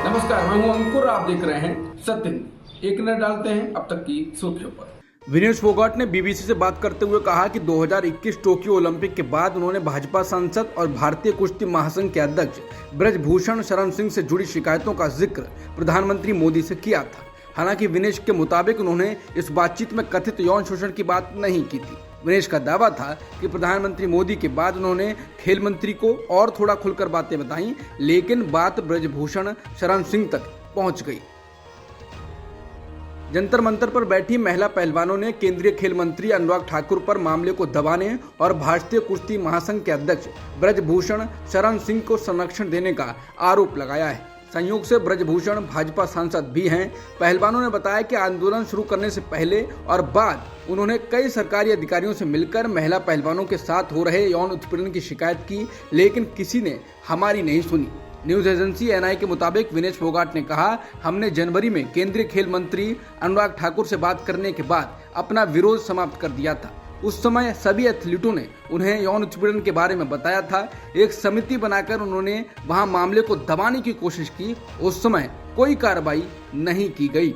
नमस्कार, मैं हूं अंकुर। आप देख रहे हैं सत्य। एक नजर डालते हैं अब तक की सुर्खियों पर। विनेश फोगाट ने बीबीसी से बात करते हुए कहा कि 2021 टोक्यो ओलंपिक के बाद उन्होंने भाजपा सांसद और भारतीय कुश्ती महासंघ के अध्यक्ष ब्रजभूषण शरण सिंह से जुड़ी शिकायतों का जिक्र प्रधानमंत्री मोदी से किया था। हालांकि विनेश के मुताबिक उन्होंने इस बातचीत में कथित यौन शोषण की बात नहीं की थी। विनेश का दावा था कि प्रधानमंत्री मोदी के बाद उन्होंने खेल मंत्री को और थोड़ा खुलकर बातें बताईं, लेकिन बात ब्रजभूषण शरण सिंह तक पहुंच गई। जंतर मंतर पर बैठी महिला पहलवानों ने केंद्रीय खेल मंत्री अनुराग ठाकुर पर मामले को दबाने और भारतीय कुश्ती महासंघ के अध्यक्ष ब्रजभूषण शरण सिंह को संरक्षण देने का आरोप लगाया है। संयोग से ब्रजभूषण भाजपा सांसद भी हैं। पहलवानों ने बताया कि आंदोलन शुरू करने से पहले और बाद उन्होंने कई सरकारी अधिकारियों से मिलकर महिला पहलवानों के साथ हो रहे यौन उत्पीड़न की शिकायत की, लेकिन किसी ने हमारी नहीं सुनी। न्यूज एजेंसी एनआई के मुताबिक विनेश फोगाट ने कहा, हमने जनवरी में केंद्रीय खेल मंत्री अनुराग ठाकुर से बात करने के बाद अपना विरोध समाप्त कर दिया था। उस समय सभी एथलीटों ने उन्हें यौन उत्पीड़न के बारे में बताया था। एक समिति बनाकर उन्होंने वहां मामले को दबाने की कोशिश की। उस समय कोई कार्रवाई नहीं की गई।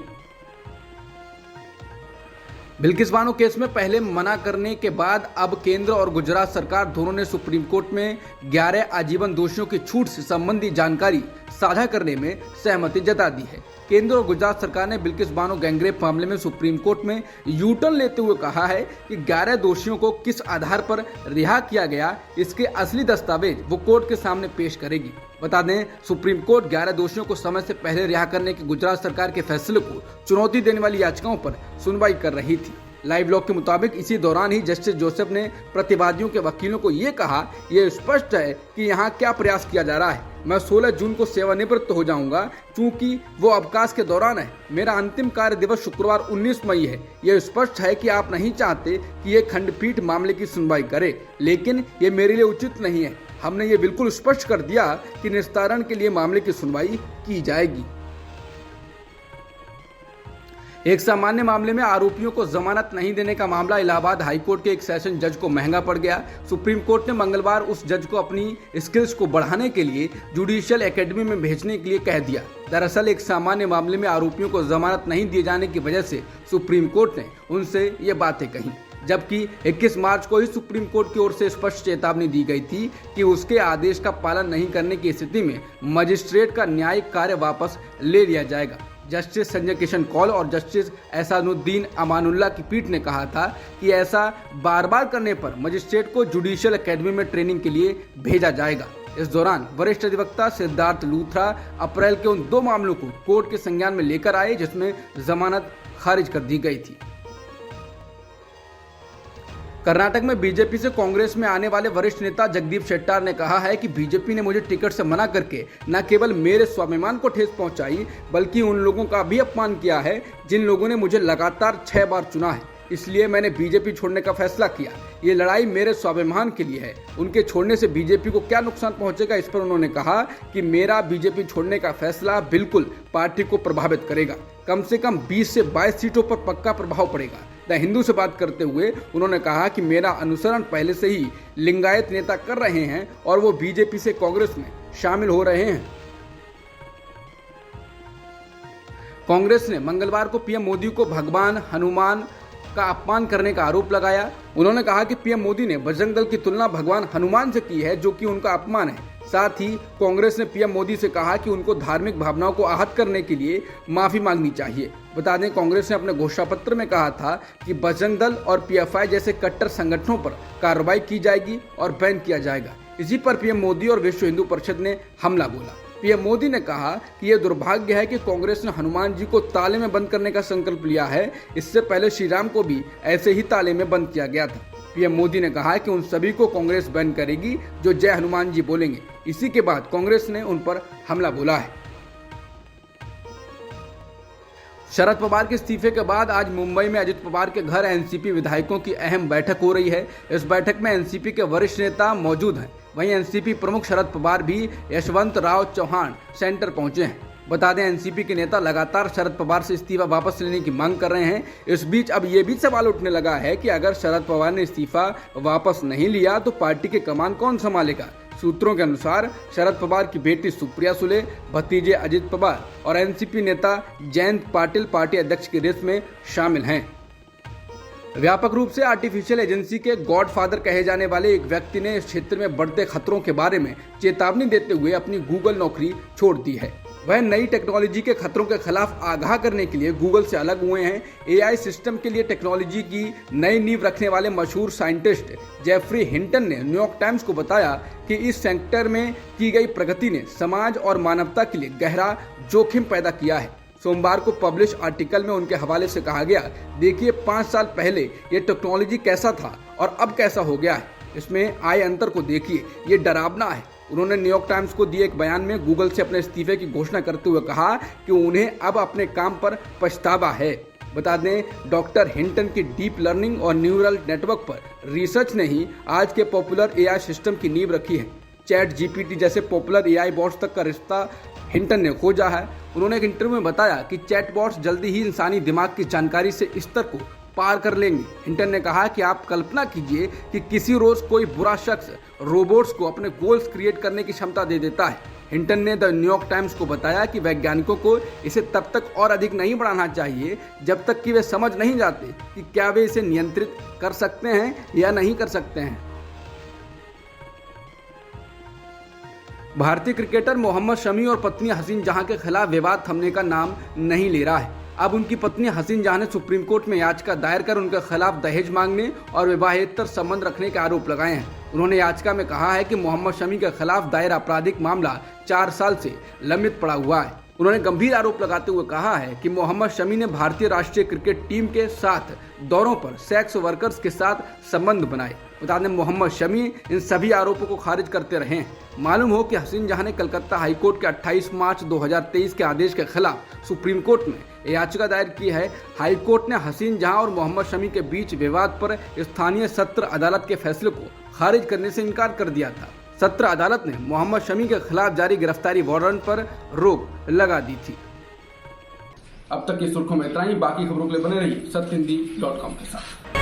बिल्किस बानो केस में पहले मना करने के बाद अब केंद्र और गुजरात सरकार दोनों ने सुप्रीम कोर्ट में 11 आजीवन दोषियों की छूट से संबंधी जानकारी साझा करने में सहमति जता दी है। केंद्र और गुजरात सरकार ने बिल्किस बानो गैंगरेप मामले में सुप्रीम कोर्ट में यू-टर्न लेते हुए कहा है कि 11 दोषियों को किस आधार पर रिहा किया गया, इसके असली दस्तावेज वो कोर्ट के सामने पेश करेगी। बता दें, सुप्रीम कोर्ट 11 दोषियों को समय से पहले रिहा करने के गुजरात सरकार के फैसले को चुनौती देने वाली याचिकाओं पर सुनवाई कर रही थी। लाइव लॉग के मुताबिक इसी दौरान ही जस्टिस जोसेफ ने प्रतिवादियों के वकीलों को ये कहा, यह स्पष्ट है कि यहाँ क्या प्रयास किया जा रहा है। मैं 16 जून को सेवानिवृत्त हो जाऊंगा, चूंकि वो अवकाश के दौरान है। मेरा अंतिम कार्य दिवस शुक्रवार 19 मई है। यह स्पष्ट है कि आप नहीं चाहते कि ये खंडपीठ मामले की सुनवाई करे, लेकिन ये मेरे लिए उचित नहीं है। हमने ये बिल्कुल स्पष्ट कर दिया कि निस्तारण के लिए मामले की सुनवाई की जाएगी। एक सामान्य मामले में आरोपियों को जमानत नहीं देने का मामला इलाहाबाद हाईकोर्ट के एक सेशन जज को महंगा पड़ गया। सुप्रीम कोर्ट ने मंगलवार उस जज को अपनी स्किल्स को बढ़ाने के लिए जुडिशियल एकेडमी में भेजने के लिए कह दिया। दरअसल एक सामान्य मामले में आरोपियों को जमानत नहीं दिए जाने की वजह से सुप्रीम कोर्ट ने उनसे ये बातें कही, जबकि 21 मार्च को ही सुप्रीम कोर्ट की ओर से स्पष्ट चेतावनी दी गई थी कि उसके आदेश का पालन नहीं करने की स्थिति में मजिस्ट्रेट का न्यायिक कार्य वापस ले लिया जाएगा। जस्टिस संजय किशन कौल और जस्टिस एहसानुद्दीन अमानुल्लाह की पीठ ने कहा था कि ऐसा बार बार करने पर मजिस्ट्रेट को जुडिशियल एकेडमी में ट्रेनिंग के लिए भेजा जाएगा। इस दौरान वरिष्ठ अधिवक्ता सिद्धार्थ लूथरा अप्रैल के उन 2 मामलों को कोर्ट के संज्ञान में लेकर आए जिसमें जमानत खारिज कर दी गई थी। कर्नाटक में बीजेपी से कांग्रेस में आने वाले वरिष्ठ नेता जगदीप शेट्टार ने कहा है कि बीजेपी ने मुझे टिकट से मना करके न केवल मेरे स्वाभिमान को ठेस पहुंचाई, बल्कि उन लोगों का भी अपमान किया है जिन लोगों ने मुझे लगातार 6 बार चुना है। इसलिए मैंने बीजेपी छोड़ने का फैसला किया। ये लड़ाई मेरे स्वाभिमान के लिए है। उनके छोड़ने से बीजेपी को क्या नुकसान पहुंचेगा, इस पर उन्होंने कहा कि मेरा बीजेपी छोड़ने का फैसला बिल्कुल पार्टी को प्रभावित करेगा। कम से कम 20 से 22 सीटों पर पक्का प्रभाव पड़ेगा। द हिंदू से बात करते हुए उन्होंने कहा कि मेरा अनुसरण पहले से ही लिंगायत नेता कर रहे हैं और वो बीजेपी से कांग्रेस में शामिल हो रहे हैं। कांग्रेस ने मंगलवार को पीएम मोदी को भगवान हनुमान का अपमान करने का आरोप लगाया। उन्होंने कहा कि पीएम मोदी ने बजरंग दल की तुलना भगवान हनुमान से की है, जो कि उनका अपमान है। साथ ही कांग्रेस ने पीएम मोदी से कहा कि उनको धार्मिक भावनाओं को आहत करने के लिए माफी मांगनी चाहिए। बता दें, कांग्रेस ने अपने घोषणा पत्र में कहा था कि बजरंग दल और पीएफआई जैसे कट्टर संगठनों पर कार्रवाई की जाएगी और बैन किया जाएगा। इसी पर पीएम मोदी और विश्व हिंदू परिषद ने हमला बोला। पीएम मोदी ने कहा कि यह दुर्भाग्य है कि कांग्रेस ने हनुमान जी को ताले में बंद करने का संकल्प लिया है। इससे पहले श्री राम को भी ऐसे ही ताले में बंद किया गया था। पीएम मोदी ने कहा कि उन सभी को कांग्रेस बैन करेगी जो जय हनुमान जी बोलेंगे। इसी के बाद कांग्रेस ने उन पर हमला बोला है। शरद पवार के इस्तीफे के बाद आज मुंबई में अजित पवार के घर एनसीपी विधायकों की अहम बैठक हो रही है। इस बैठक में एनसीपी के वरिष्ठ नेता मौजूद हैं। वहीं एनसीपी प्रमुख शरद पवार भी यशवंतराव चौहान सेंटर पहुंचे हैं। बता दें, एनसीपी के नेता लगातार शरद पवार से इस्तीफा वापस लेने की मांग कर रहे हैं। इस बीच अब ये भी सवाल उठने लगा है कि अगर शरद पवार ने इस्तीफा वापस नहीं लिया तो पार्टी के कमान कौन संभालेगा। सूत्रों के अनुसार शरद पवार की बेटी सुप्रिया सुले, भतीजे अजित पवार और एनसीपी नेता जयंत पाटिल पार्टी अध्यक्ष की रेस में शामिल हैं। व्यापक रूप से आर्टिफिशियल इंटेलिजेंस के गॉडफादर कहे जाने वाले एक व्यक्ति ने इस क्षेत्र में बढ़ते खतरों के बारे में चेतावनी देते हुए अपनी गूगल नौकरी छोड़ दी है। वह नई टेक्नोलॉजी के खतरों के खिलाफ आगाह करने के लिए गूगल से अलग हुए हैं। एआई सिस्टम के लिए टेक्नोलॉजी की नई नींव रखने वाले मशहूर साइंटिस्ट जेफरी हिंटन ने न्यूयॉर्क टाइम्स को बताया कि इस सेक्टर में की गई प्रगति ने समाज और मानवता के लिए गहरा जोखिम पैदा किया है। सोमवार को पब्लिश आर्टिकल में उनके हवाले से कहा गया, देखिए 5 साल पहले ये टेक्नोलॉजी कैसा था और अब कैसा हो गया है, इसमें आए अंतर को देखिए, ये डरावना है। उन्होंने न्यूयॉर्क टाइम्स को दिए एक बयान में गूगल से अपने इस्तीफे की घोषणा करते हुए कहा कि उन्हें अब अपने काम पर पछतावा है। बता दें, डॉक्टर हिंटन की डीप लर्निंग और न्यूरल नेटवर्क पर रिसर्च ने ही आज के पॉपुलर एआई सिस्टम की नींव रखी है। चैट जीपीटी जैसे पॉपुलर एआई बॉट्स तक का रिश्ता हिंटन ने खोजा है। उन्होंने एक इंटरव्यू में बताया कि चैट बॉट्स जल्दी ही इंसानी दिमाग की जानकारी से इस स्तर को पार कर लेंगे। हिंटन ने कहा कि आप कल्पना कीजिए कि किसी रोज कोई बुरा शख्स रोबोट्स को अपने गोल्स क्रिएट करने की क्षमता दे देता है। हिंटन ने द न्यूयॉर्क टाइम्स को बताया कि वैज्ञानिकों को इसे तब तक और अधिक नहीं बढ़ाना चाहिए जब तक कि वे समझ नहीं जाते कि क्या वे इसे नियंत्रित कर सकते हैं या नहीं कर सकते हैं। भारतीय क्रिकेटर मोहम्मद शमी और पत्नी हसीन जहां के खिलाफ विवाद थमने का नाम नहीं ले रहा है। अब उनकी पत्नी हसीन जहां ने सुप्रीम कोर्ट में याचिका दायर कर उनके खिलाफ दहेज मांगने और विवाहेतर संबंध रखने के आरोप लगाए हैं। उन्होंने याचिका में कहा है कि मोहम्मद शमी के खिलाफ दायर आपराधिक मामला 4 साल से लंबित पड़ा हुआ है। उन्होंने गंभीर आरोप लगाते हुए कहा है कि मोहम्मद शमी ने भारतीय राष्ट्रीय क्रिकेट टीम के साथ दौरों पर सेक्स वर्कर्स के साथ संबंध बनाए। बता दें, मोहम्मद शमी इन सभी आरोपों को खारिज करते रहे हैं। मालूम हो कि हसीन जहां ने कलकत्ता हाईकोर्ट के 28 मार्च 2023 के आदेश के खिलाफ सुप्रीम कोर्ट में याचिका दायर की है। हाईकोर्ट ने हसीन जहां और मोहम्मद शमी के बीच विवाद पर स्थानीय सत्र अदालत के फैसले को खारिज करने से इनकार कर दिया था। सत्र अदालत ने मोहम्मद शमी के खिलाफ जारी गिरफ्तारी वारंट पर रोक लगा दी थी। अब तक की सुर्खियों में इतना ही। बाकी खबरों के लिए बने रहिए सत्यहिंदी.com के साथ।